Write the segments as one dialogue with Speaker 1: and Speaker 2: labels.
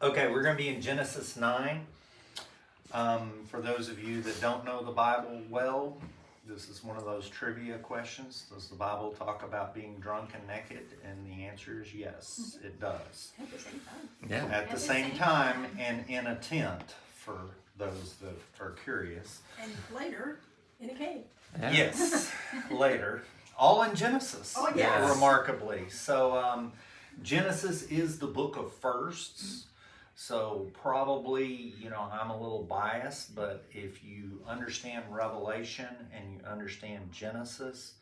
Speaker 1: Okay, we're going to be in Genesis 9. For those of you that don't know the Bible well, this is one of those trivia questions. Does the Bible talk about being drunk and naked? And the answer is yes, it does.
Speaker 2: At the same time.
Speaker 3: Yeah.
Speaker 1: At the same time and in a tent, for those that are curious.
Speaker 2: And later, in a cave.
Speaker 3: Yeah.
Speaker 1: Yes, later. All in Genesis.
Speaker 2: Oh, yes.
Speaker 1: Remarkably. So, Genesis is the book of firsts. So, probably, I'm a little biased, but if you understand Revelation and you understand Genesis,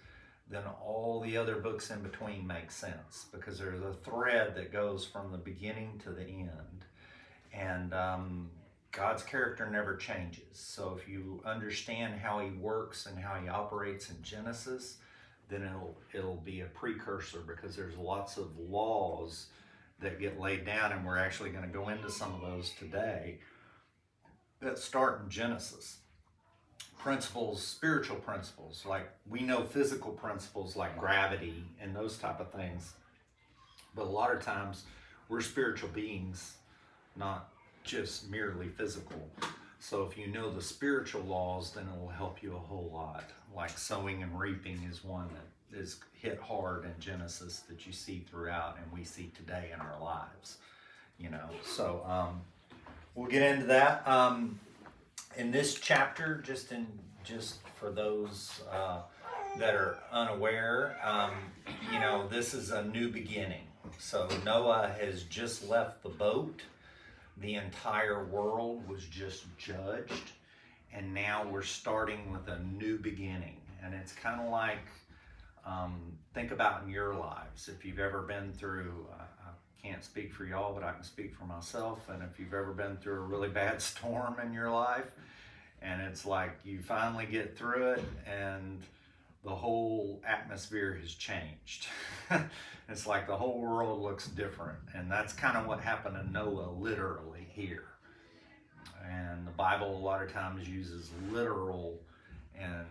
Speaker 1: then all the other books in between make sense because there's a thread that goes from the beginning to the end. And God's character never changes. So if you understand how he works and how he operates in Genesis, then it'll be a precursor because there's lots of laws that get laid down, and we're actually going to go into some of those today that start in Genesis. Principles, spiritual principles, like we know physical principles like gravity and those type of things, but a lot of times we're spiritual beings, not just merely physical. So if you know the spiritual laws, then it will help you a whole lot. Like sowing and reaping is one that is hit hard in Genesis that you see throughout and we see today in our lives. So we'll get into that. In this chapter, just for those that are unaware, this is a new beginning. So Noah has just left the boat. The entire world was just judged, and now we're starting with a new beginning. And it's kind of like, think about in your lives. If you've ever been through, I can't speak for y'all, but I can speak for myself. And if you've ever been through a really bad storm in your life, and it's like you finally get through it, and the whole atmosphere has changed. It's like the whole world looks different. And that's kind of what happened to Noah literally here. And the Bible a lot of times uses literal and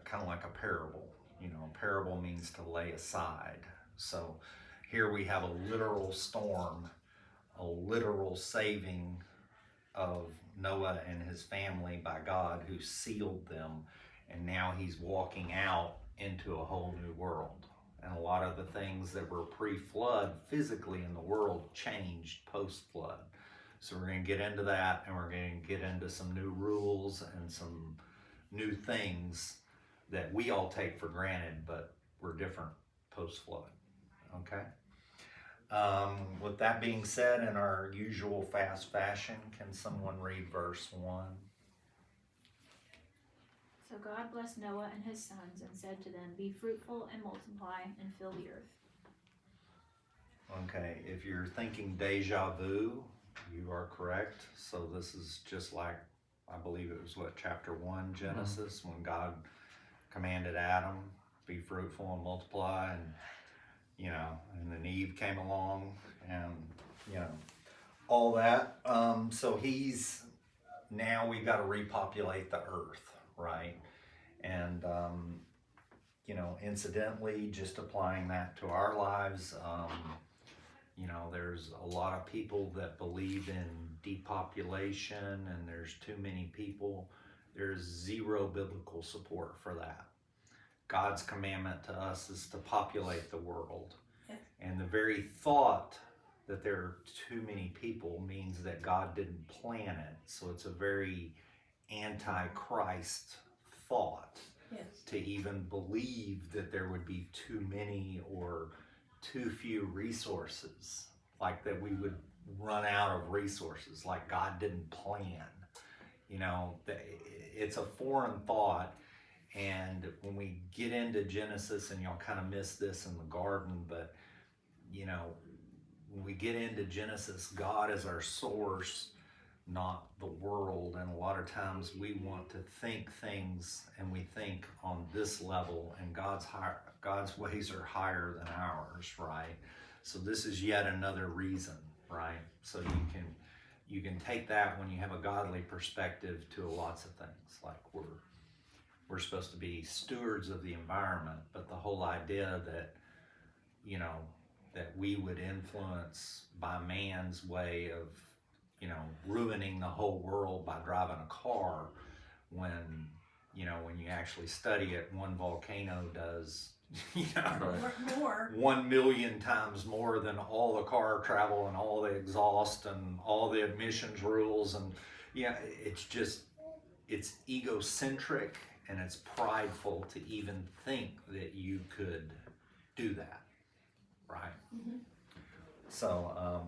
Speaker 1: kind of like a parable. A parable means to lay aside. So here we have a literal storm, a literal saving of Noah and his family by God, who sealed them. And now he's walking out into a whole new world. And a lot of the things that were pre-flood physically in the world changed post-flood. So we're going to get into that, and we're going to get into some new rules and some new things that we all take for granted, but we're different post-flood. Okay? With that being said, in our usual fast fashion, can someone read verse 1?
Speaker 4: So God blessed Noah and his sons and said to them, "Be fruitful and multiply and fill the earth."
Speaker 1: Okay, if you're thinking deja vu, you are correct. So this is just like, I believe it was chapter 1 Genesis, when God commanded Adam, be fruitful and multiply, and and then Eve came along, and all that. So now we've got to repopulate the earth, right? And incidentally, just applying that to our lives, there's a lot of people that believe in depopulation and there's too many people. There's zero biblical support for that. God's commandment to us is to populate the world. And the very thought that there are too many people means that God didn't plan it. So it's a very anti-Christ thought.
Speaker 2: Yes.
Speaker 1: To even believe that there would be too many or too few resources, like that we would run out of resources, like God didn't plan. It's a foreign thought. And when we get into Genesis, and y'all kind of miss this in the garden, but when we get into Genesis, God is our source, not the world. And a lot of times we want to think things, and we think on this level, and God's ways are higher than ours, right? So this is yet another reason, right? So you can take that when you have a godly perspective to lots of things. Like we're supposed to be stewards of the environment, but the whole idea that that we would influence by man's way of ruining the whole world by driving a car when, when you actually study it, one volcano does,
Speaker 2: More.
Speaker 1: 1 million times more than all the car travel and all the exhaust and all the emissions rules. And it's egocentric and it's prideful to even think that you could do that, right?
Speaker 2: Mm-hmm.
Speaker 1: So,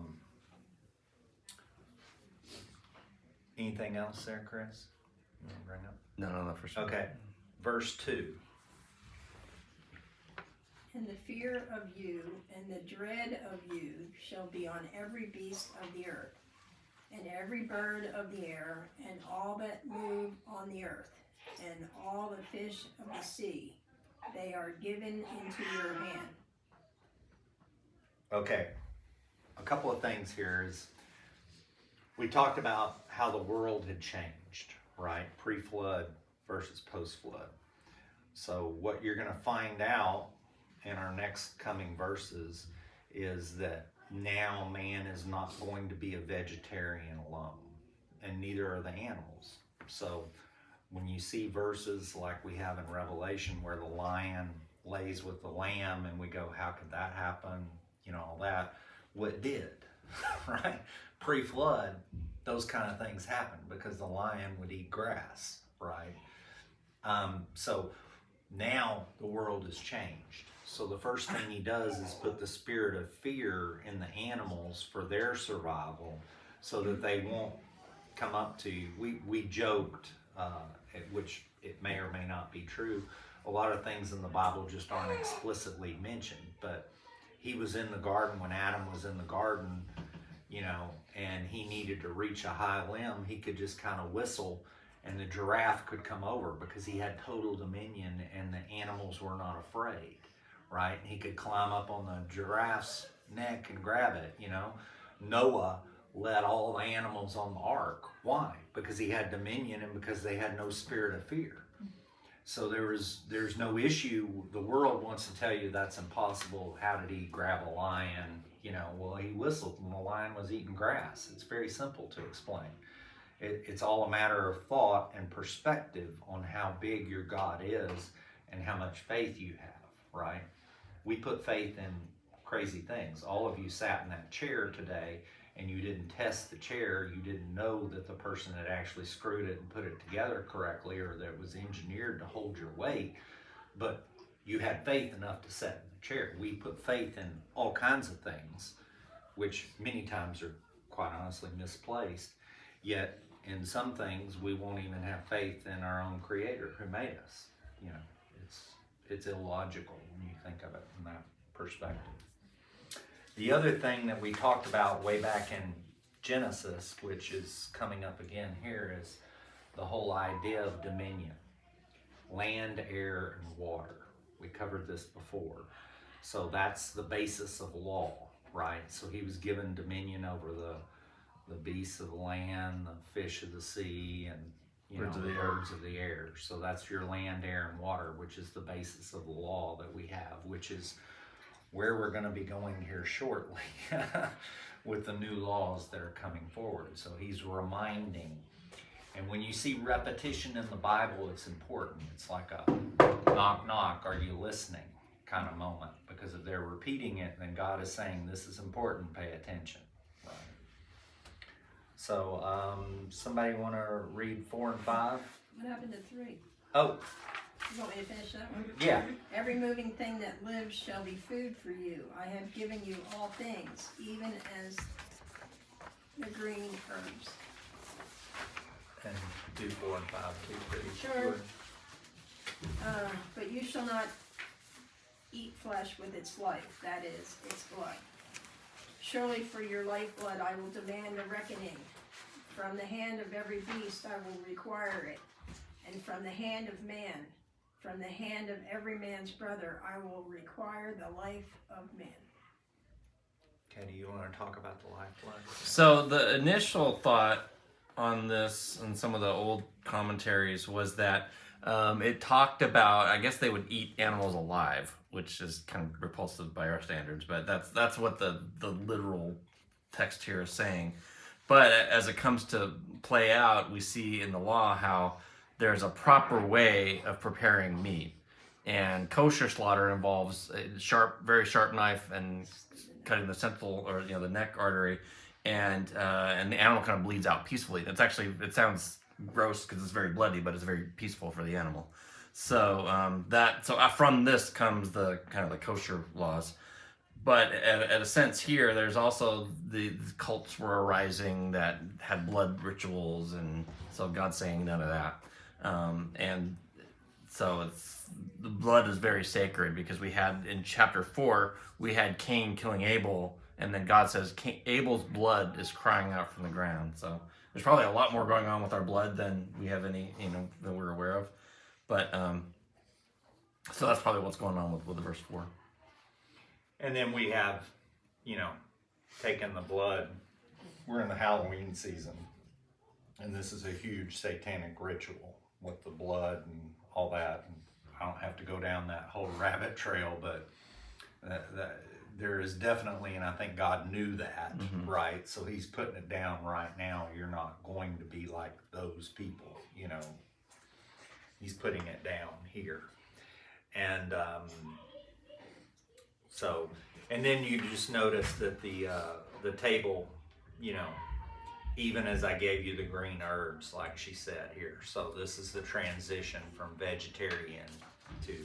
Speaker 1: anything else there, Chris? You want to bring up?
Speaker 3: No, for sure.
Speaker 1: Okay, verse 2.
Speaker 2: And the fear of you and the dread of you shall be on every beast of the earth, and every bird of the air, and all that move on the earth, and all the fish of the sea. They are given into your hand.
Speaker 1: Okay, a couple of things here is we talked about how the world had changed, right? Pre-flood versus post-flood. So what you're going to find out in our next coming verses is that now man is not going to be a vegetarian alone, and neither are the animals. So when you see verses like we have in Revelation where the lion lays with the lamb and we go, how could that happen? All that. Well, it did, right? Pre-flood, those kind of things happened because the lion would eat grass, right? So now the world has changed. So the first thing he does is put the spirit of fear in the animals for their survival so that they won't come up to you. We joked, which it may or may not be true, a lot of things in the Bible just aren't explicitly mentioned, but he was in the garden when Adam was in the garden, and he needed to reach a high limb. He could just kind of whistle and the giraffe could come over because he had total dominion and the animals were not afraid, right? And he could climb up on the giraffe's neck and grab it, Noah led all the animals on the ark. Why? Because he had dominion and because they had no spirit of fear. So there's no issue. The world wants to tell you that's impossible. How did he grab a lion? Well, he whistled when the lion was eating grass. It's very simple to explain. It's all a matter of thought and perspective on how big your God is and how much faith you have, right? We put faith in crazy things. All of you sat in that chair today and you didn't test the chair. You didn't know that the person had actually screwed it and put it together correctly, or that it was engineered to hold your weight, but you had faith enough to sit in the chair. We put faith in all kinds of things, which many times are quite honestly misplaced. Yet in some things we won't even have faith in our own Creator who made us. It's illogical when you think of it from that perspective. The other thing that we talked about way back in Genesis, which is coming up again here, is the whole idea of dominion. Land, air, and water. We covered this before. So that's the basis of law, right? So he was given dominion over the beasts of the land, the fish of the sea, and birds of the air. So that's your land, air, and water, which is the basis of the law that we have, which is where we're going to be going here shortly with the new laws that are coming forward. So he's reminding. And when you see repetition in the Bible, it's important. It's like a knock, knock, are you listening kind of moment. Because if they're repeating it, then God is saying, this is important, pay attention. Right. So somebody want to read 4 and 5?
Speaker 2: What happened to 3?
Speaker 1: Oh,
Speaker 2: You want me to finish that one?
Speaker 1: yeah.
Speaker 2: Every moving thing that lives shall be food for you. I have given you all things, even as the green herbs.
Speaker 1: And do 4 and 5 too, please.
Speaker 2: Sure. But you shall not eat flesh with its life, that is, its blood. Surely for your lifeblood I will demand a reckoning. From the hand of every beast I will require it, and from the hand of man, from the hand of every man's brother, I will require the life of man.
Speaker 1: Okay, do you want to talk about the lifeblood?
Speaker 3: So the initial thought on this and some of the old commentaries was that it talked about, I guess they would eat animals alive, which is kind of repulsive by our standards, but that's what the literal text here is saying. But as it comes to play out, we see in the law how there's a proper way of preparing meat. And kosher slaughter involves a sharp, very sharp knife and cutting the central, or the neck artery, and the animal kind of bleeds out peacefully. It sounds gross because it's very bloody, but it's very peaceful for the animal. So from this comes the kind of the kosher laws. But at a sense here, there's also the cults were arising that had blood rituals, and so God's saying none of that. And so the blood is very sacred, because we had in chapter 4, we had Cain killing Abel, and then God says Abel's blood is crying out from the ground. So there's probably a lot more going on with our blood than we have than we're aware of. But so that's probably what's going on with the verse 4.
Speaker 1: And then we have, taken the blood. We're in the Halloween season, and this is a huge satanic ritual with the blood and all that. And I don't have to go down that whole rabbit trail, but that there is definitely, and I think God knew that, right? So he's putting it down right now. You're not going to be like those people, He's putting it down here. And and then you just notice that the table, even as I gave you the green herbs, like she said here. So this is the transition from vegetarian to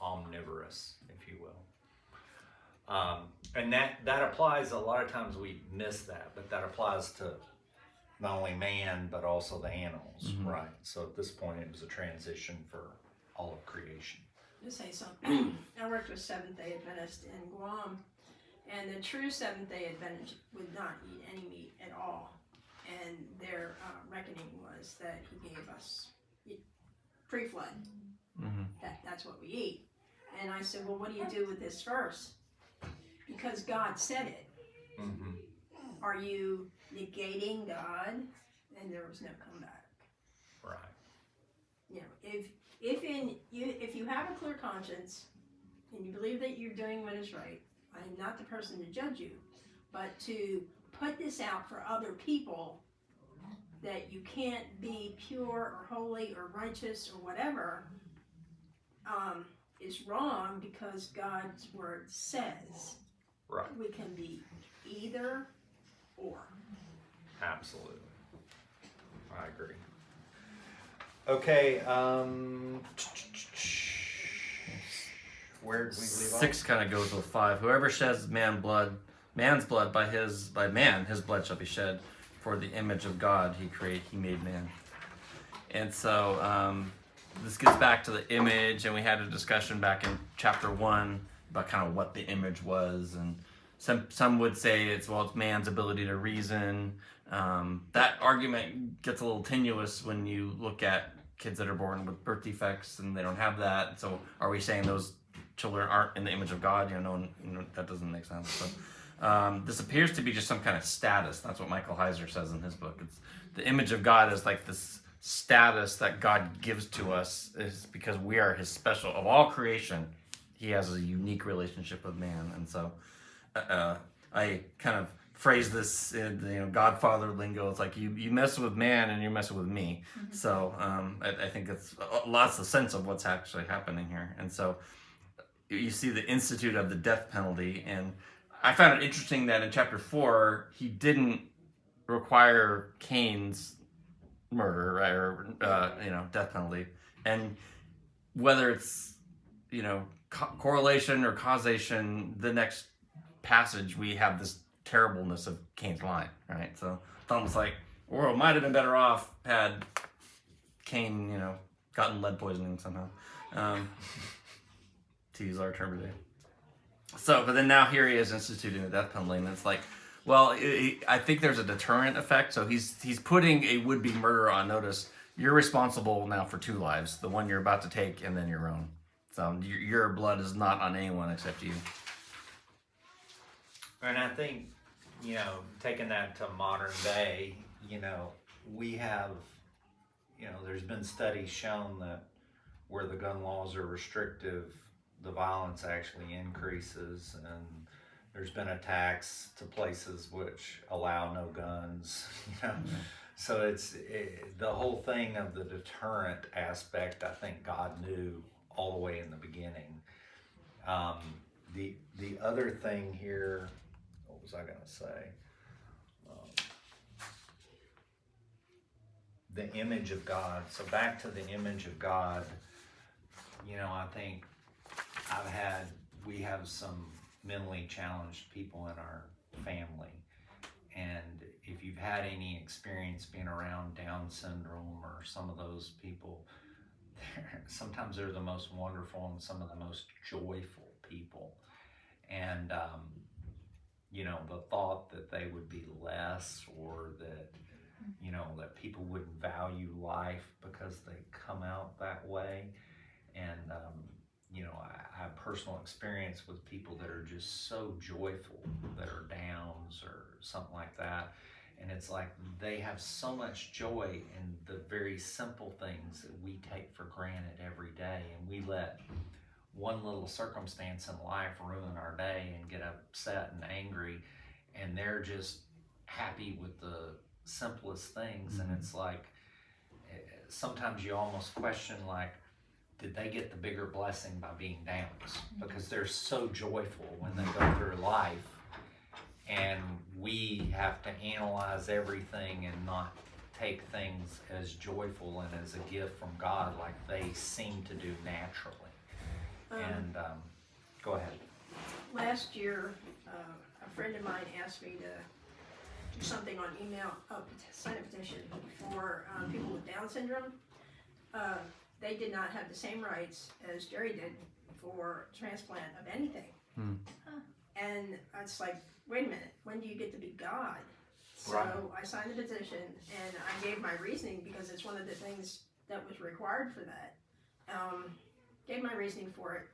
Speaker 1: omnivorous, if you will. And that applies, a lot of times we miss that, but that applies to not only man, but also the animals, right? So at this point, it was a transition for all of creation.
Speaker 2: To say something. I worked with Seventh-day Adventists in Guam, and the true Seventh-day Adventist would not eat any meat at all. And their reckoning was that he gave us pre-flood. That's what we eat. And I said, well, what do you do with this verse? Because God said it. Are you negating God? And there was no comeback.
Speaker 1: Right.
Speaker 2: If you have a clear conscience and you believe that you're doing what is right, I'm not the person to judge you, but to put this out for other people that you can't be pure or holy or righteous or whatever is wrong, because God's word says we can be either or.
Speaker 1: Absolutely. I agree. Okay, where did we leave off?
Speaker 3: 6 kind of goes with 5. Whoever sheds man's blood, by man, his blood shall be shed. For the image of God he made man. And so this gets back to the image, and we had a discussion back in chapter 1 about kind of what the image was, and some would say it's man's ability to reason. That argument gets a little tenuous when you look at kids that are born with birth defects and they don't have that. So are we saying those children aren't in the image of God? That doesn't make sense. So this appears to be just some kind of status. That's what Michael Heiser says in his book. It's the image of God is like this status that God gives to us, is because we are his special, of all creation, he has a unique relationship with man. And so I kind of phrase this in Godfather lingo. It's like you mess with man and you're messing with me. So I think it's lots of sense of what's actually happening here. And so you see the institute of the death penalty, and I found it interesting that in chapter 4 he didn't require Cain's murder, right, or death penalty. And whether it's correlation or causation, the next passage we have this terribleness of Cain's line, right? So it's almost like the world might have been better off had Cain, gotten lead poisoning somehow, to use our term today. So, but then now here he is instituting the death penalty, and it's like, well, I think there's a deterrent effect. So he's putting a would-be murderer on notice. You're responsible now for 2 lives, the one you're about to take and then your own. So your blood is not on anyone except you.
Speaker 1: And I think, taking that to modern day, we have, there's been studies shown that where the gun laws are restrictive, the violence actually increases. And there's been attacks to places which allow no guns, you know. So the whole thing of the deterrent aspect, I think God knew all the way in the beginning. The other thing here, what was I going to say? The image of God. So back to the image of God, you know, I think we have some mentally challenged people in our family. And if you've had any experience being around Down syndrome or some of those people, sometimes they're the most wonderful and some of the most joyful people. And, you know, the thought that they would be less, or that, you know, that people wouldn't value life because they come out that way. And, you know, I have personal experience with people that are just so joyful, that are Downs or something like that. And it's like they have so much joy in the very simple things that we take for granted every day. And we let one little circumstance in life ruin our day and get upset and angry. And they're just happy with the simplest things. And it's like, sometimes you almost question, like, did they get the bigger blessing by being Downs? Because they're so joyful when they go through life, and we have to analyze everything and not take things as joyful and as a gift from God like they seem to do naturally. And go ahead.
Speaker 2: Last year, a friend of mine asked me to do something on email, sign a petition for people with Down syndrome. They did not have the same rights as Jerry did for transplant of anything. And it's like, wait a minute, when do you get to be God? So
Speaker 1: Right.
Speaker 2: I signed the petition, and I gave my reasoning because it's one of the things that was required for that. Gave my reasoning for it.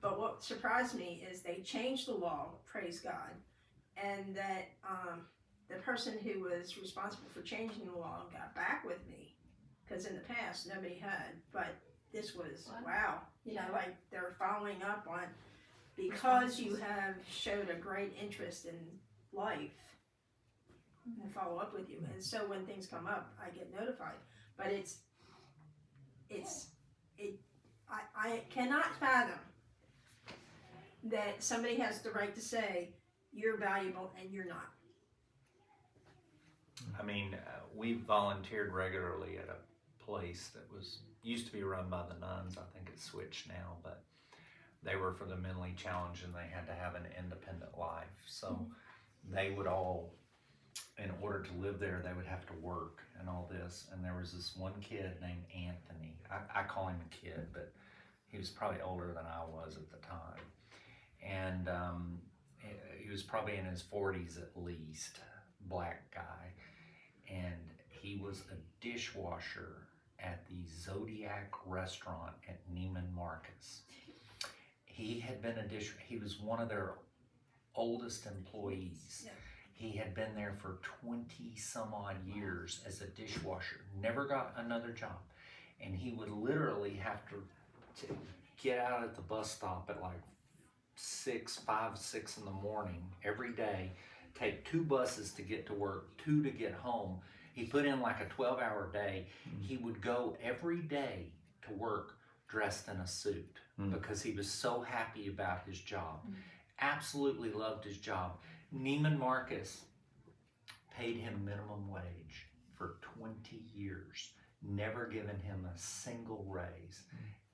Speaker 2: But what surprised me is they changed the law, praise God, and that the person who was responsible for changing the law got back with me. Because in the past, nobody had, but this was, wow. You know, like they're following up on, because you have showed a great interest in life, and follow up with you. And so when things come up, I get notified. But I cannot fathom that somebody has the right to say, you're valuable and you're not.
Speaker 1: I mean, we volunteered regularly at a place that used to be run by the nuns. I think it's switched now, but they were for the mentally challenged, and they had to have an independent life. So they would all, in order to live there, they would have to work and all this. And there was this one kid named Anthony. I call him a kid, but he was probably older than I was at the time. And he was probably in his 40s at least, black guy. And he was a dishwasher at the Zodiac restaurant at Neiman Marcus. He had been he was one of their oldest employees.
Speaker 2: Yeah.
Speaker 1: He had been there for 20 some odd years as a dishwasher, never got another job. And he would literally have to get out at the bus stop at like 5, 6 in the morning every day, take 2 buses to get to work, 2 to get home. He put in like a 12-hour day. He would go every day to work dressed in a suit because he was so happy about his job. Absolutely loved his job. Neiman Marcus paid him minimum wage for 20 years, never given him a single raise.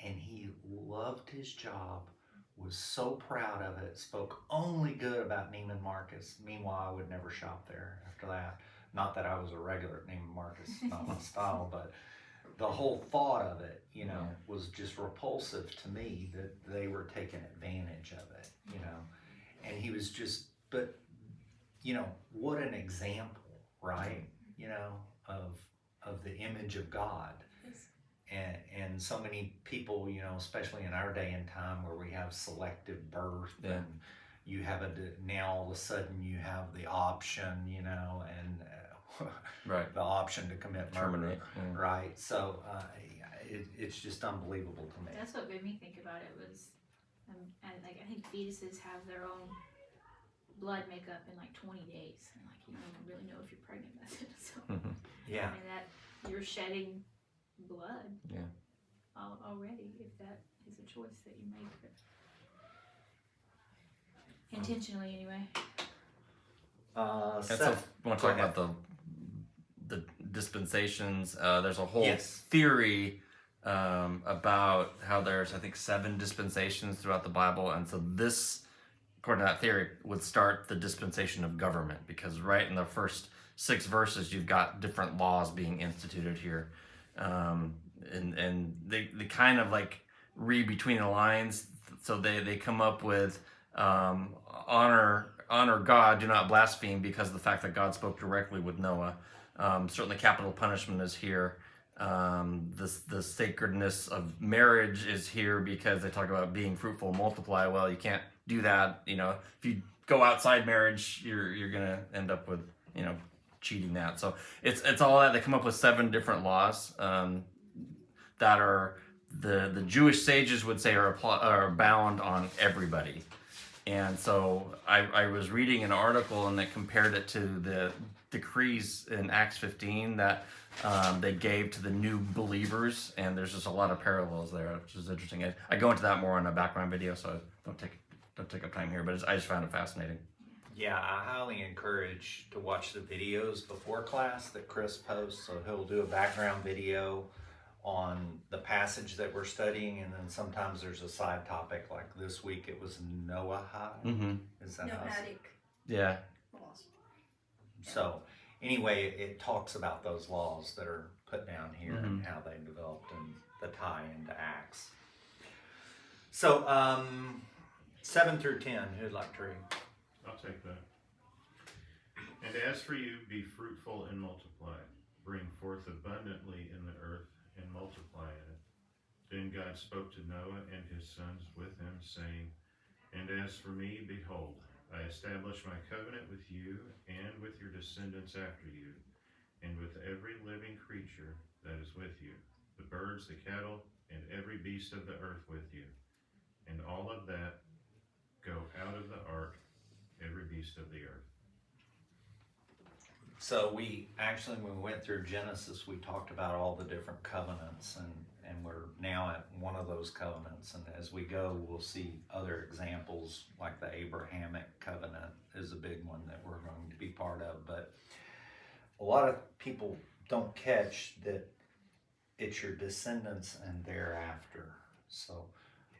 Speaker 1: And he loved his job, was so proud of it, spoke only good about Neiman Marcus. Meanwhile, I would never shop there after that. Not that I was a regular at Neiman Marcus, not my style, but the whole thought of it, you know, was just repulsive to me, that they were taking advantage of it, you know. And he was just, but, you know, what an example, right? You know, of the image of God. And so many people, you know, especially in our day and time where we have selective birth, and you have now all of a sudden you have the option, you know, and the option to commit murder, right? So it's just unbelievable to me.
Speaker 4: That's what made me think about it was, and like I think fetuses have their own blood makeup in like 20 days, and like you don't even really know if you're pregnant with it. So
Speaker 1: Yeah.
Speaker 4: I mean that you're shedding blood.
Speaker 3: Yeah.
Speaker 4: Already, if that is a choice that you make, but intentionally anyway.
Speaker 3: And so,
Speaker 1: Seth,
Speaker 3: we want to
Speaker 1: go
Speaker 3: talk
Speaker 1: ahead.
Speaker 3: about the dispensations. There's a whole
Speaker 1: Yes.
Speaker 3: theory about how there's, I think, 7 dispensations throughout the Bible, and so this, according to that theory, would start the dispensation of government, because right in the first 6 verses, you've got different laws being instituted here, and they kind of like read between the lines. So they come up with honor God, do not blaspheme, because of the fact that God spoke directly with Noah. Certainly, capital punishment is here. The sacredness of marriage is here, because they talk about being fruitful and multiply. Well, you can't do that. You know, if you go outside marriage, you're gonna end up with, you know, cheating that. So it's all that. They come up with 7 different laws that are the Jewish sages would say are bound on everybody. And so I was reading an article, and they compared it to the decrees in Acts 15 that they gave to the new believers, and there's just a lot of parallels there, which is interesting. I go into that more in a background video, so don't take up time here, but I just found it fascinating.
Speaker 1: Yeah, I highly encourage to watch the videos before class that Chris posts. So he'll do a background video on the passage that we're studying, and then sometimes there's a side topic. Like this week, it was Noah.
Speaker 3: Mm-hmm.
Speaker 1: Is that how it's-
Speaker 2: Nomadic
Speaker 3: Yeah.
Speaker 2: laws.
Speaker 1: So anyway, it talks about those laws that are put down here and
Speaker 3: Mhm.
Speaker 1: how they developed and the tie into Acts. So 7 through 10, who'd like to read?
Speaker 5: I'll take that. And as for you, be fruitful and multiply. Bring forth abundantly in the earth and multiply in it. Then God spoke to Noah and his sons with him, saying, And as for me, behold, I establish my covenant with you and with your descendants after you, and with every living creature that is with you, the birds, the cattle, and every beast of the earth with you. And all of that go out of the ark, every beast of the earth.
Speaker 1: So we actually, when we went through Genesis, we talked about all the different covenants, and we're now at one of those covenants. And as we go, we'll see other examples, like the Abrahamic covenant is a big one that we're going to be part of. But a lot of people don't catch that it's your descendants and thereafter. So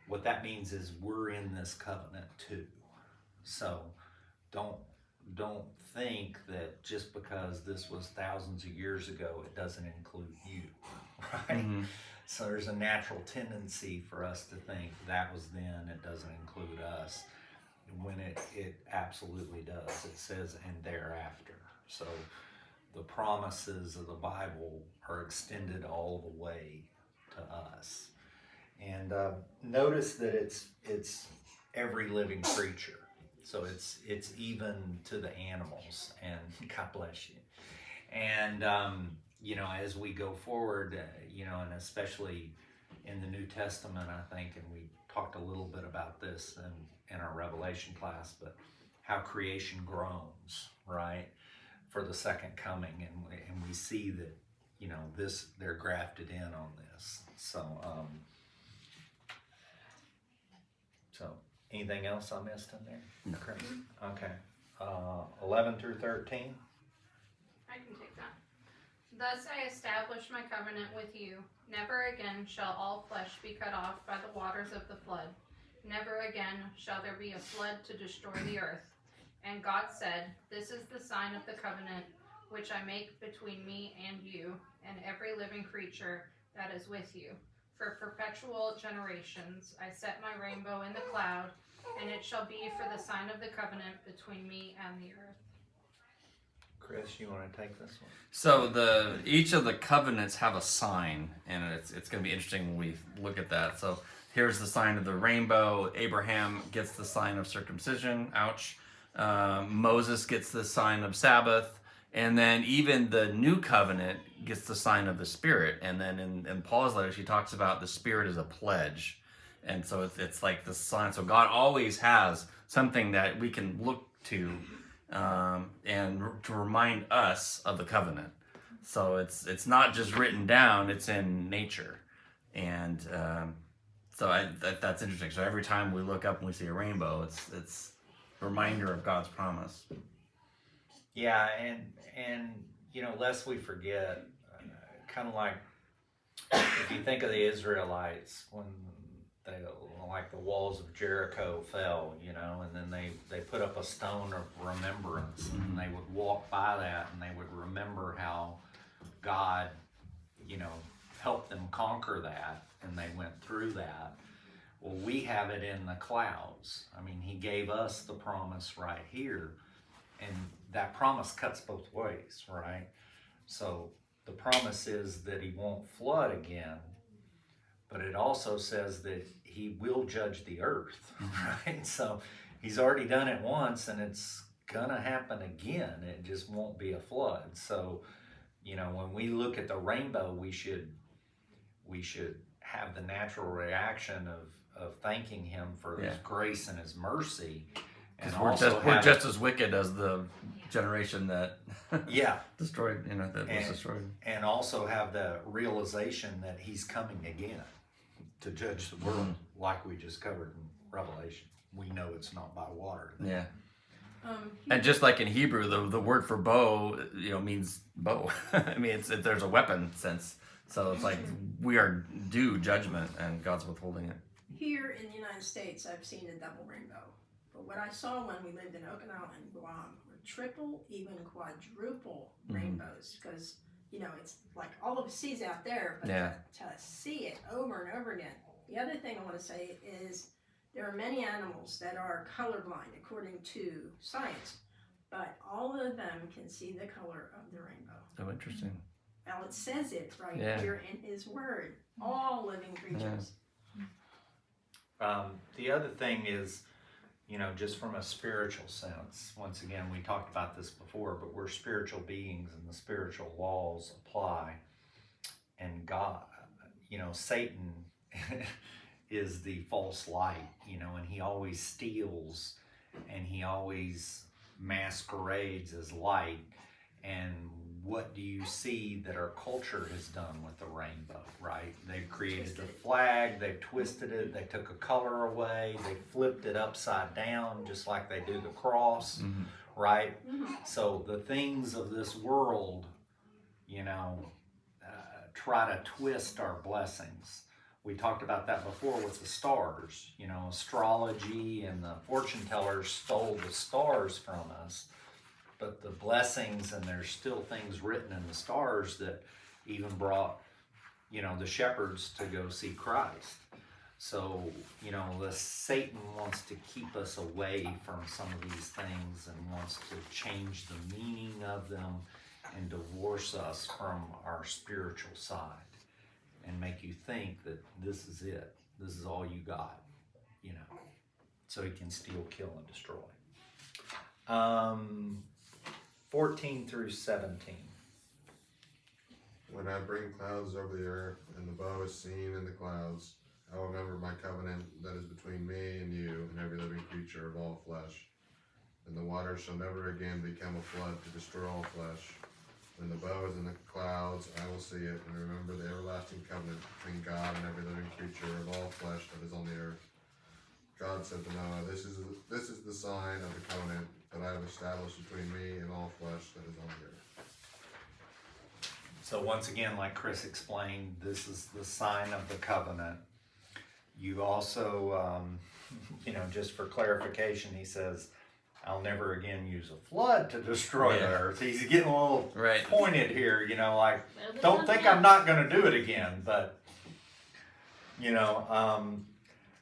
Speaker 1: what that means is we're in this covenant too. So don't think that just because this was thousands of years ago, it doesn't include you, right?
Speaker 3: Mm-hmm.
Speaker 1: So there's a natural tendency for us to think that was then, it doesn't include us, when it absolutely does. It says, and thereafter. So the promises of the Bible are extended all the way to us. And notice that it's every living creature. So it's even to the animals, and God bless you. And you know, as we go forward, you know, and especially in the New Testament, I think, and we talked a little bit about this in our Revelation class, but how creation groans, right, for the second coming, and we see that, you know, this, they're grafted in on this. So anything else I missed in there?
Speaker 3: No.
Speaker 1: Chris? Okay. 11 through 13.
Speaker 6: I can take that. Thus I establish my covenant with you. Never again shall all flesh be cut off by the waters of the flood. Never again shall there be a flood to destroy the earth. And God said, This is the sign of the covenant which I make between me and you and every living creature that is with you. For perpetual generations I set my rainbow in the cloud, and it shall be for the sign of the covenant between me and the earth.
Speaker 1: Chris, you want to take this one?
Speaker 3: So each of the covenants have a sign, and it's going to be interesting when we look at that. So here's the sign of the rainbow. Abraham gets the sign of circumcision. Ouch. Moses gets the sign of Sabbath. And then even the new covenant gets the sign of the Spirit. And then in Paul's letters, he talks about the Spirit as a pledge. And so it's like the sign. So God always has something that we can look and to remind us of the covenant. So it's not just written down; it's in nature, and that's interesting. So every time we look up and we see a rainbow, it's a reminder of God's promise.
Speaker 1: Yeah, and lest we forget, kind of like if you think of the Israelites when they, like the walls of Jericho fell, and then they put up a stone of remembrance, and they would walk by that and they would remember how God, helped them conquer that, and they went through that. Well, we have it in the clouds. I mean, he gave us the promise right here, and that promise cuts both ways, right? So the promise is that he won't flood again, but it also says that he will judge the earth, right? So he's already done it once, and it's gonna happen again. It just won't be a flood. So, when we look at the rainbow, we should have the natural reaction of thanking him for his grace and his mercy. And
Speaker 3: Because we're just as wicked as the generation that destroyed, that was destroyed.
Speaker 1: And also have the realization that he's coming again to judge the world, like we just covered in Revelation. We know it's not by water.
Speaker 3: Yeah. And just like in Hebrew, the word for bow, means bow. I mean, there's a weapon sense. So it's like we are due judgment, and God's withholding it.
Speaker 2: Here in the United States, I've seen a double rainbow. But what I saw when we lived in Okinawa and Guam were triple, even quadruple rainbows. Because, it's like all of the seas out there, but to see it over and over again. The other thing I want to say is there are many animals that are colorblind according to science, but all of them can see the color of the rainbow.
Speaker 3: Oh, interesting.
Speaker 2: Well, it says it right here in his word. All living creatures.
Speaker 1: The other thing is, just from a spiritual sense, once again, we talked about this before, but we're spiritual beings and the spiritual laws apply. And God, Satan is the false light, and he always steals, and he always masquerades as light. And what do you see that our culture has done with the rainbow, right? They've created the flag, they've twisted it, they took a color away, they flipped it upside down just like they do the cross, right? So the things of this world, try to twist our blessings. We talked about that before with the stars. Astrology and the fortune tellers stole the stars from us. But the blessings, and there's still things written in the stars that even brought, the shepherds to go see Christ. So, the Satan wants to keep us away from some of these things and wants to change the meaning of them and divorce us from our spiritual side and make you think that this is it. This is all you got, so he can steal, kill, and destroy. 14 through 17.
Speaker 7: When I bring clouds over the earth, and the bow is seen in the clouds, I will remember my covenant that is between me and you and every living creature of all flesh. And the waters shall never again become a flood to destroy all flesh. When the bow is in the clouds, I will see it, and remember the everlasting covenant between God and every living creature of all flesh that is on the earth. God said to Noah, This is the sign of the covenant that I have established between me and all flesh that is on the earth.
Speaker 1: So once again, like Chris explained, this is the sign of the covenant. You also, just for clarification, he says, I'll never again use a flood to destroy the earth. He's getting a little pointed here, like, don't think I'm not going to do it again. But,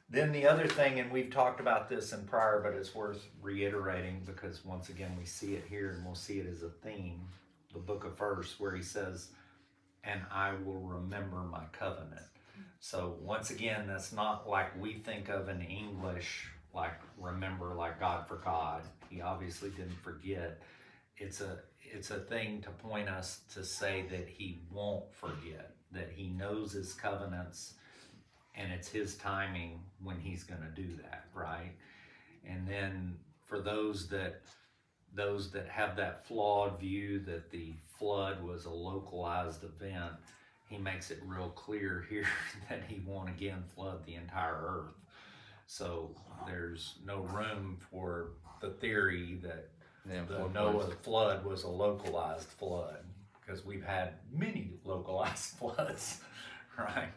Speaker 1: then the other thing, and we've talked about this in prior, but it's worth reiterating because once again, we see it here and we'll see it as a theme. The book of First, where he says, and I will remember my covenant. So once again, that's not like we think of in English, like remember, like God forgot. He obviously didn't forget. It's a thing to point us to say that he won't forget, that he knows his covenants, and it's his timing when he's going to do that, right? And then for those that have that flawed view that the flood was a localized event, he makes it real clear here that he won't again flood the entire earth. So there's no room for the theory that the Noah flood was a localized flood, because we've had many localized floods, right?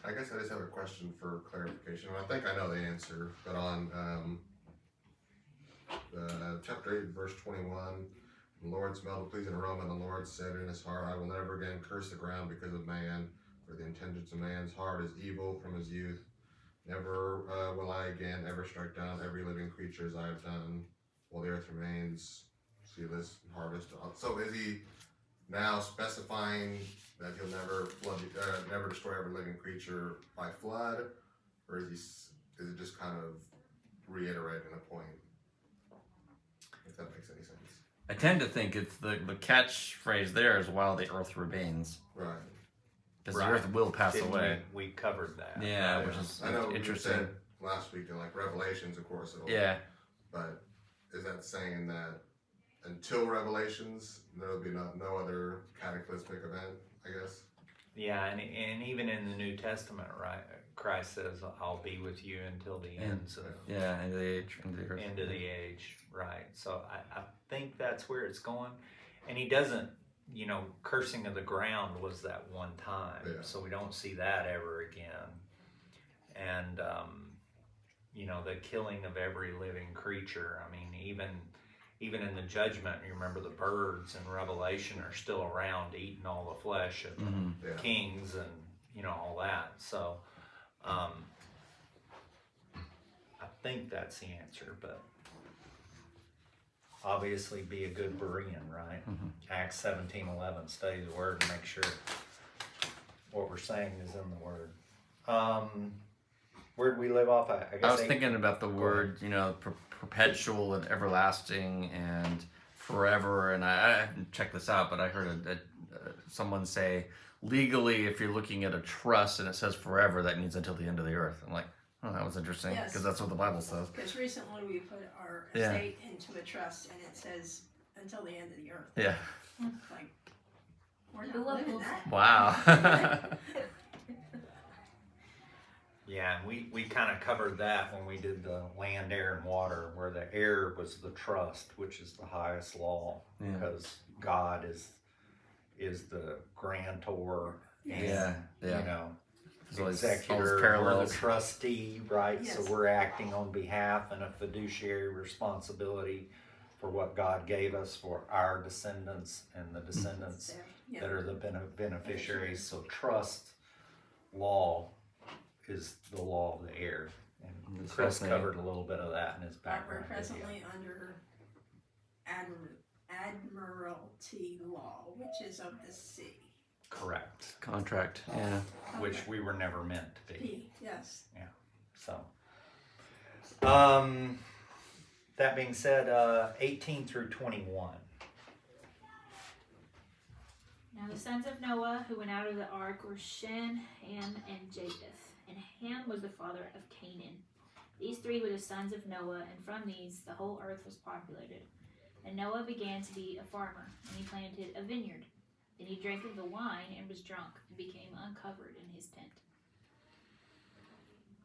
Speaker 7: I guess I just have a question for clarification. Well, I think I know the answer, but on chapter 8, verse 21, the Lord smelled a pleasing aroma, and the Lord said in his heart, I will never again curse the ground because of man, for the intentions of man's heart is evil from his youth. Never will I again ever strike down every living creature as I have done, while the earth remains seedless and harvest. So is he now specifying that he'll never flood, never destroy every living creature by flood, or is it just kind of reiterating a point? If that makes any sense.
Speaker 3: I tend to think it's the catchphrase there is while the earth remains.
Speaker 7: Right.
Speaker 3: Because
Speaker 1: Right.
Speaker 3: the earth will pass
Speaker 1: Didn't
Speaker 3: away.
Speaker 1: we covered that.
Speaker 3: Yeah,
Speaker 7: Yeah.
Speaker 3: which is
Speaker 7: I know
Speaker 3: interesting.
Speaker 7: we said last week in like Revelations, of course, it'll.
Speaker 3: Yeah.
Speaker 7: But is that saying that until Revelations, there'll be no other cataclysmic event? I guess.
Speaker 1: Yeah, and even in the New Testament, right? Christ says, "I'll be with you until the ends of
Speaker 3: Yeah, end of the age, end of the earth.
Speaker 1: end of the age." Right. So I think that's where it's going, and he doesn't. Cursing of the ground was that one time,
Speaker 7: Yeah.
Speaker 1: so we don't see that ever again. And the killing of every living creature. I mean, even in the judgment, you remember the birds in Revelation are still around eating all the flesh of the
Speaker 7: Yeah.
Speaker 1: kings and all that. So I think that's the answer, but obviously be a good Berean, right? Acts 17:11, study the word and make sure what we're saying is in the word. Where did we live off? I guess
Speaker 3: I was thinking about the word, perpetual and everlasting and forever. And I haven't checked this out, but I heard someone say, legally, if you're looking at a trust and it says forever, that means until the end of the earth. I'm like, oh, that was interesting,
Speaker 2: Yes.
Speaker 3: because that's what the Bible says.
Speaker 2: Because recently we put our
Speaker 3: Yeah.
Speaker 2: estate into a trust and it says until the end of the earth.
Speaker 3: Yeah.
Speaker 2: It's like, we're
Speaker 4: Who
Speaker 2: not living
Speaker 4: will-
Speaker 2: that.
Speaker 3: Wow.
Speaker 1: Yeah, we kind of covered that when we did the land, air, and water, where the air was the trust, which is the highest law,
Speaker 3: Yeah.
Speaker 1: because God is the grantor, and,
Speaker 3: Yeah, yeah. There's all these
Speaker 1: executor, we're the
Speaker 3: parallels.
Speaker 1: trustee, right?
Speaker 2: Yes.
Speaker 1: So we're acting on behalf and a fiduciary responsibility for what God gave us for our descendants and the descendants
Speaker 2: There, yeah.
Speaker 1: that are the beneficiaries. So trust law is the law of the air. And
Speaker 3: That's
Speaker 1: Chris
Speaker 3: fascinating.
Speaker 1: covered a little bit of that in his
Speaker 2: But we're
Speaker 1: background. video.
Speaker 2: presently under admiralty law, which is of the sea.
Speaker 1: Correct.
Speaker 3: Contract, yeah.
Speaker 1: Which
Speaker 2: Okay.
Speaker 1: we were never meant to be.
Speaker 2: P, yes.
Speaker 1: So, that being said, 18 through 21.
Speaker 4: Now the sons of Noah who went out of the ark were Shem, Ham, and Japheth. And Ham was the father of Canaan. These three were the sons of Noah, and from these the whole earth was populated. And Noah began to be a farmer, and he planted a vineyard. Then he drank of the wine and was drunk, and became uncovered in his tent.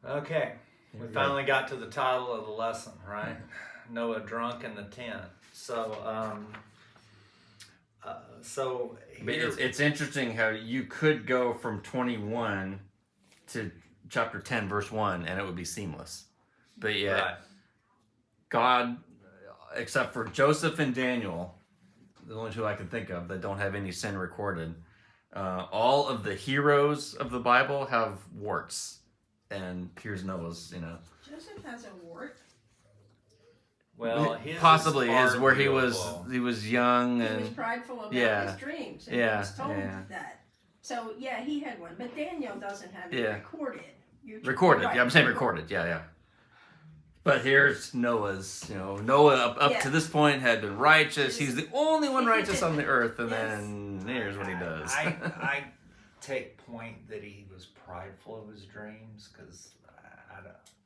Speaker 1: Okay, we finally got to the title of the lesson, right? Noah drunk in the tent. So,
Speaker 3: But
Speaker 1: here,
Speaker 3: it's interesting how you could go from 21 to chapter 10, verse 1, and it would be seamless. But yet,
Speaker 1: right,
Speaker 3: God, except for Joseph and Daniel, the only two I can think of that don't have any sin recorded, all of the heroes of the Bible have warts. And here's Noah's,
Speaker 2: Joseph has a wart.
Speaker 1: well, his
Speaker 3: possibly
Speaker 1: is
Speaker 3: is where he was
Speaker 1: arguable.
Speaker 3: young
Speaker 2: He was
Speaker 3: and
Speaker 2: prideful about
Speaker 3: yeah.
Speaker 2: his dreams, and
Speaker 3: Yeah,
Speaker 2: he was told
Speaker 3: yeah.
Speaker 2: that. So yeah, he had one, but Daniel doesn't have it
Speaker 3: Yeah.
Speaker 2: recorded. You're
Speaker 3: recorded.
Speaker 2: right.
Speaker 3: Yeah, I'm saying recorded. Yeah. But here's Noah's. Noah up
Speaker 2: Yeah.
Speaker 3: to this point had been righteous. He's the only one righteous on the earth, and
Speaker 2: Yes.
Speaker 3: then here's what he does.
Speaker 1: I take point that he was prideful of his dreams, because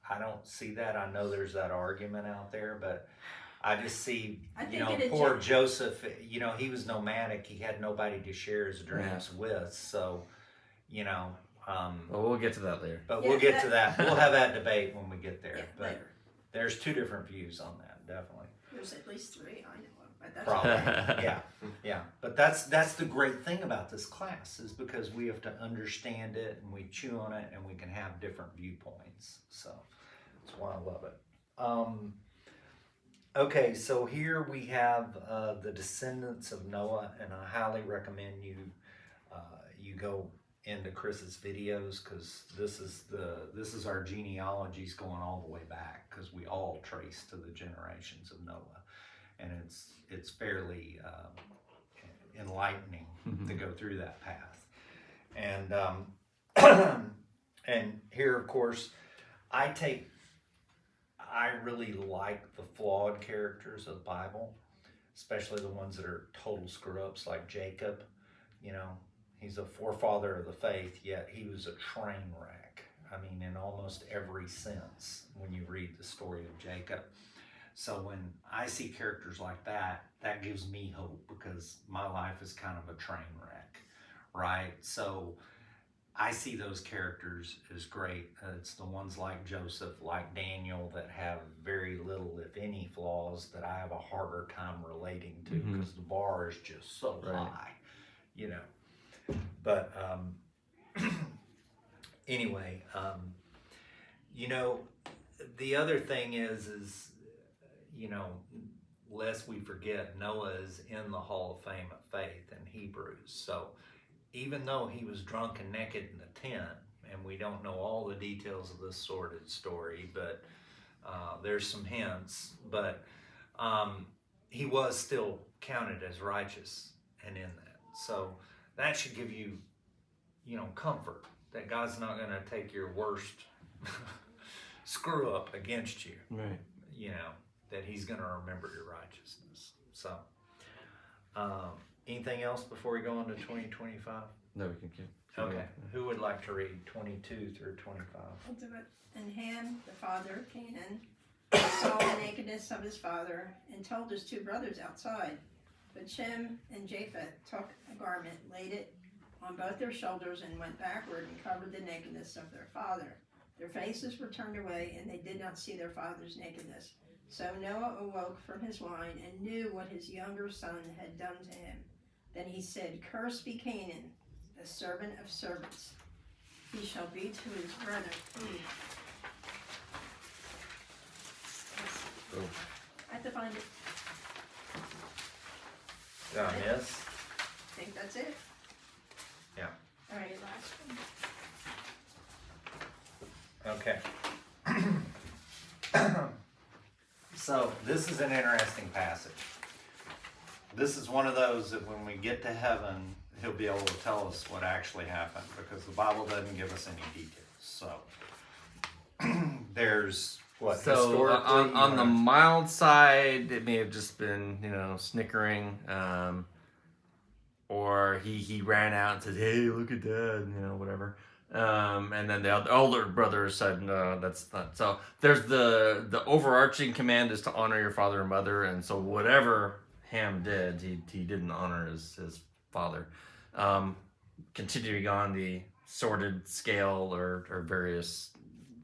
Speaker 1: I don't see that. I know there's that argument out there, but I just see,
Speaker 2: I
Speaker 1: you
Speaker 2: think
Speaker 1: know,
Speaker 2: it is
Speaker 1: poor Joseph, you know, he was nomadic. He had nobody to share his dreams with. So, you know,
Speaker 3: Well, we'll get to that later.
Speaker 1: but
Speaker 2: Yeah,
Speaker 1: we'll get to that. We'll have that debate when we get there.
Speaker 2: Yeah,
Speaker 1: but
Speaker 2: later.
Speaker 1: there's two different views on that, definitely.
Speaker 2: There's at least 3 I know of, but that's
Speaker 1: Probably, yeah. But that's the great thing about this class is because we have to understand it and we chew on it and we can have different viewpoints. So that's why I love it. Okay, so here we have the descendants of Noah, and I highly recommend you you go into Chris's videos because this is our genealogies going all the way back because we all trace to the generations of Noah, and it's fairly enlightening to go through that path. And and here, of course, I really like the flawed characters of the Bible, especially the ones that are total screw-ups like Jacob. You know, he's a forefather of the faith, yet he was a train wreck. I mean, in almost every sense when you read the story of Jacob. So when I see characters like that, that gives me hope because my life is kind of a train wreck, right? So I see those characters as great. It's the ones like Joseph, like Daniel, that have very little, if any, flaws that I have a harder time relating to because the bar is just so high, you know. But anyway, you know, the other thing is, you know, lest we forget, Noah is in the Hall of Fame of Faith in Hebrews. So even though he was drunk and naked in the tent, and we don't know all the details of this sordid story, but there's some hints, but he was still counted as righteous and in that. So that should give you, you know, comfort that God's not going to take your worst screw up against you.
Speaker 3: Right.
Speaker 1: You know, that he's going to remember your righteousness. So, anything else before we go on to 2025?
Speaker 3: No, we can keep.
Speaker 1: Okay. Who would like to read 22 through 25?
Speaker 2: I'll do it. And Ham, the father of Canaan, saw the nakedness of his father and told his 2 brothers outside. But Shem and Japheth took a garment, laid it on both their shoulders, and went backward and covered the nakedness of their father. Their faces were turned away, and they did not see their father's nakedness. So Noah awoke from his wine and knew what his younger son had done to him. Then he said, "Cursed be Canaan, the servant of servants. He shall be to his brother."
Speaker 3: Oh.
Speaker 2: I have to find it.
Speaker 1: Did I miss?
Speaker 2: I think that's it.
Speaker 1: Yeah.
Speaker 2: All right, last one.
Speaker 1: Okay. So this is an interesting passage. This is one of those that when we get to heaven, he'll be able to tell us what actually happened because the Bible doesn't give us any details. So there's what
Speaker 3: So
Speaker 1: historically
Speaker 3: on the mild side, it may have just been, you know, snickering, or he ran out and said, "Hey, look at Dad," you know, whatever. And then the older brother said, "No, that's not." So there's the overarching command is to honor your father and mother, and so whatever Ham did, he didn't honor his father. Continuing on the sordid scale or various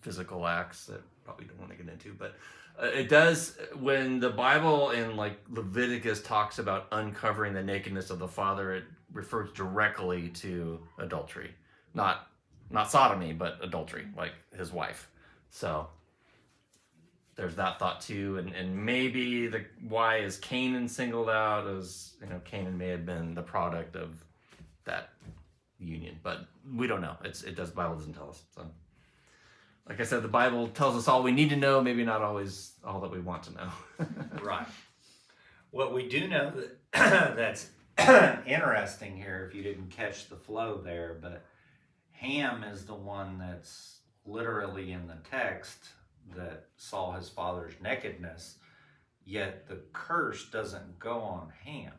Speaker 3: physical acts that probably don't want to get into, but it does when the Bible in like Leviticus talks about uncovering the nakedness of the father, it refers directly to adultery, not sodomy, but adultery, like his wife. So there's that thought too, and maybe why is Canaan singled out as, you know, Canaan may have been the product of that union, but we don't know. The Bible doesn't tell us. So, like I said, the Bible tells us all we need to know, maybe not always all that we want to know.
Speaker 1: Right. What we do know that's interesting here, if you didn't catch the flow there, but Ham is the one that's literally in the text that saw his father's nakedness, yet the curse doesn't go on Ham.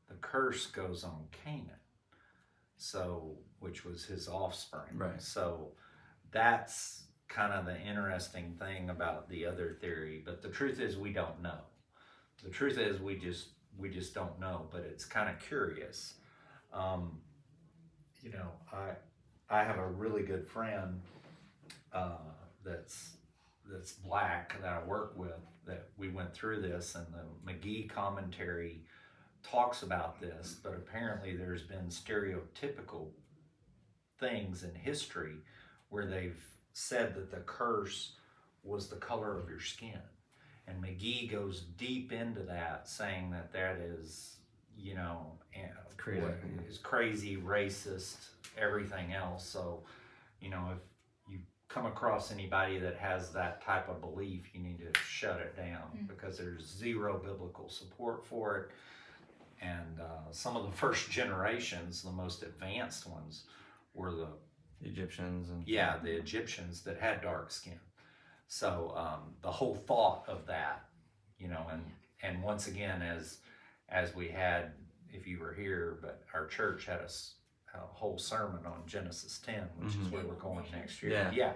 Speaker 1: The curse goes on Canaan, so which was his offspring.
Speaker 3: Right.
Speaker 1: So that's kind of the interesting thing about the other theory. But the truth is, we don't know. The truth is, we just don't know. But it's kind of curious. You know, I have a really good friend that's black that I work with, that we went through this, and the McGee commentary talks about this, but apparently there's been stereotypical things in history where they've said that the curse was the color of your skin. And McGee goes deep into that, saying that that is, you know,
Speaker 3: Crazy.
Speaker 1: is crazy, racist, everything else. So, you know, if you come across anybody that has that type of belief, you need to shut it down, because there's zero biblical support for it. And some of the first generations, the most advanced ones, were the
Speaker 3: Egyptians and
Speaker 1: the Egyptians that had dark skin. So the whole thought of that, you know, and once again, as we had, if you were here, but our church had a whole sermon on Genesis 10, which is where we're going next year.
Speaker 3: Yeah.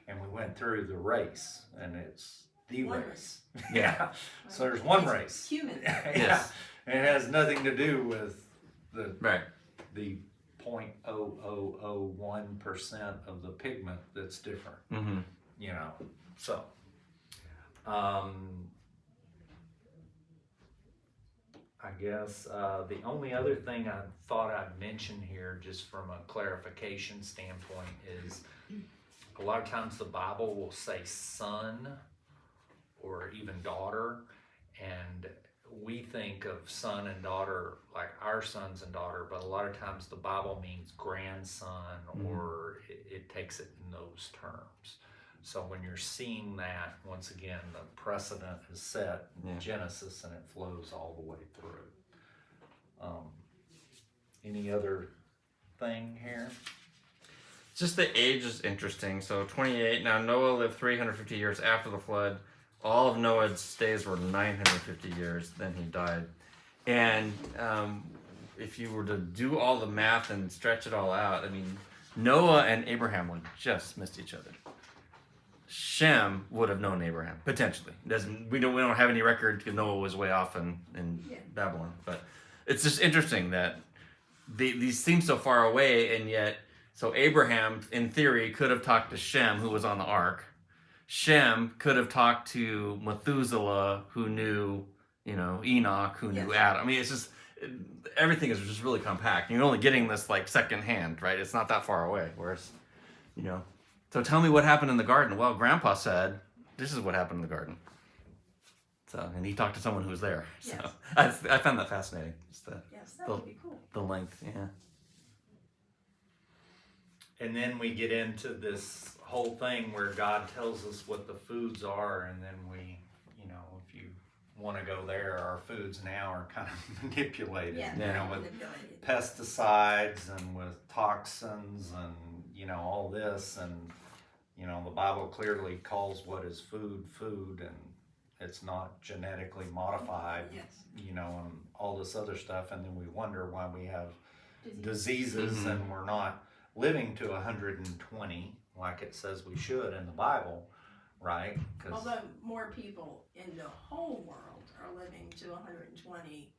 Speaker 1: And we went through the race, and it's the
Speaker 2: One
Speaker 1: race.
Speaker 3: Yeah.
Speaker 1: So there's one
Speaker 2: It's
Speaker 1: race.
Speaker 2: Human.
Speaker 3: Yes.
Speaker 1: And it has nothing to do with the
Speaker 3: Right.
Speaker 1: 0.0001% of the pigment that's different,
Speaker 3: Mm-hmm.
Speaker 1: you know. So, I guess the only other thing I thought I'd mention here, just from a clarification standpoint, is a lot of times the Bible will say son or even daughter, and we think of son and daughter like our sons and daughter, but a lot of times the Bible means grandson, or it takes it in those terms. So when you're seeing that, once again, the precedent is set in Genesis, and it flows all the way through. Any other thing here?
Speaker 3: Just the age is interesting. So 28. Now Noah lived 350 years after the flood. All of Noah's days were 950 years. Then he died. And if you were to do all the math and stretch it all out, I mean, Noah and Abraham would just missed each other. Shem would have known Abraham potentially. We don't have any record because Noah was way off in Babylon. But it's just interesting that these seem so far away, and yet so Abraham, in theory, could have talked to Shem, who was on the ark. Shem could have talked to Methuselah, who knew, you know, Enoch, who knew Adam. I mean, it's just everything is just really compact. You're only getting this like second hand, right? It's not that far away. Whereas, you know. So tell me what happened in the garden. Well, Grandpa said this is what happened in the garden. So, and he talked to someone who was there. So I found that fascinating. Just
Speaker 2: That would be cool.
Speaker 3: the length, yeah.
Speaker 1: And then we get into this whole thing where God tells us what the foods are, and then we, you know, if you want to go there, our foods now are kind of manipulated, you know, with pesticides and with toxins and, you know, all this. And, you know, the Bible clearly calls what is food, and it's not genetically modified, you know, and all this other stuff. And then we wonder why we have diseases and we're not living to 120 like it says we should in the Bible, right?
Speaker 2: Although more people in the whole world are living to 120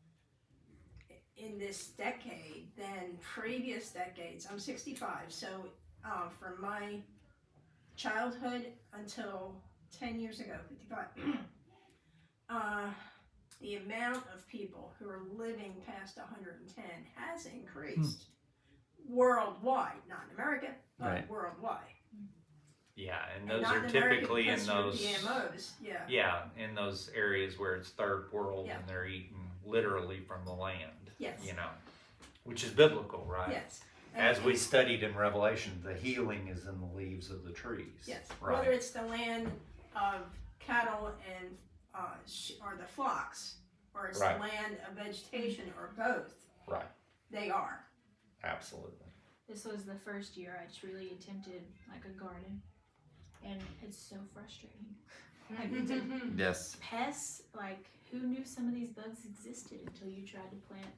Speaker 2: in this decade than previous decades. I'm 65, so from my childhood until 10 years ago, 55, the amount of people who are living past 110 has increased worldwide, not in America, but worldwide.
Speaker 1: Yeah, and those are typically in those
Speaker 2: GMOs.
Speaker 1: in those areas where it's third world and they're eating literally from the land.
Speaker 2: Yes.
Speaker 1: You know, which is biblical, right?
Speaker 2: Yes.
Speaker 1: As we studied in Revelation, the healing is in the leaves of the trees.
Speaker 2: Yes.
Speaker 1: Right.
Speaker 2: Whether it's the land of cattle and or the flocks, or it's the land of vegetation, or both.
Speaker 1: Right.
Speaker 2: They are.
Speaker 1: Absolutely.
Speaker 4: This was the first year I truly attempted like a garden, and it's so frustrating. Like
Speaker 3: Yes.
Speaker 4: pests, like who knew some of these bugs existed until you tried to plant